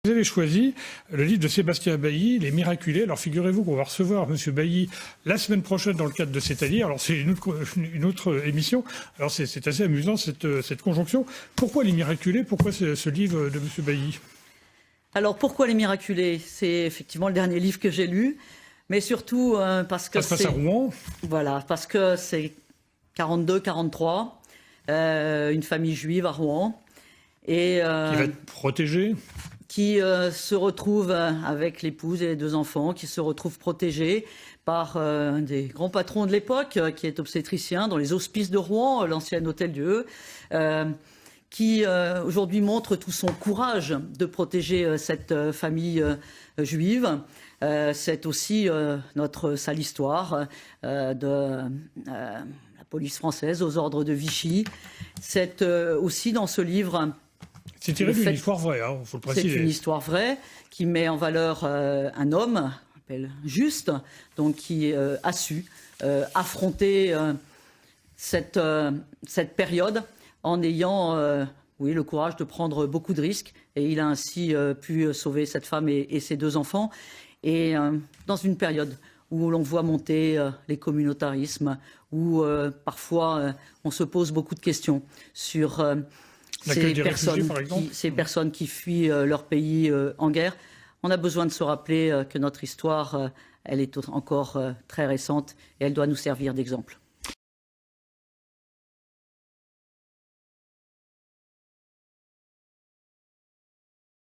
Vous avez choisi le livre de Sébastien Bailly, Les Miraculés. Alors figurez-vous qu'on va recevoir M. Bailly la semaine prochaine dans le cadre de cet allié. Alors c'est une autre émission. Alors c'est assez amusant cette conjonction. Pourquoi Les Miraculés? Pourquoi ce livre de M. Bailly? Alors pourquoi Les Miraculés? C'est effectivement le dernier livre que j'ai lu, mais surtout parce que ça se passe à Rouen. Voilà, parce que c'est 42-43, une famille juive à Rouen. Et, qui va être protégée. Qui se retrouve avec l'épouse et les deux enfants, qui se retrouvent protégés par un des grands patrons de l'époque, qui est obstétricien dans les hospices de Rouen, l'ancien Hôtel-Dieu, qui aujourd'hui montre tout son courage de protéger cette famille juive. C'est aussi notre sale histoire de la police française aux ordres de Vichy. C'est aussi dans ce livre... C'est tiré d'une histoire vraie, il faut le préciser. C'est une histoire vraie qui met en valeur un homme, appelle Juste, donc qui a su affronter cette période en ayant le courage de prendre beaucoup de risques. Et il a ainsi pu sauver cette femme et ses deux enfants. Et dans une période où l'on voit monter les communautarismes, où parfois on se pose beaucoup de questions sur... Ces personnes qui fuient leur pays en guerre, on a besoin de se rappeler que notre histoire, elle est encore très récente et elle doit nous servir d'exemple.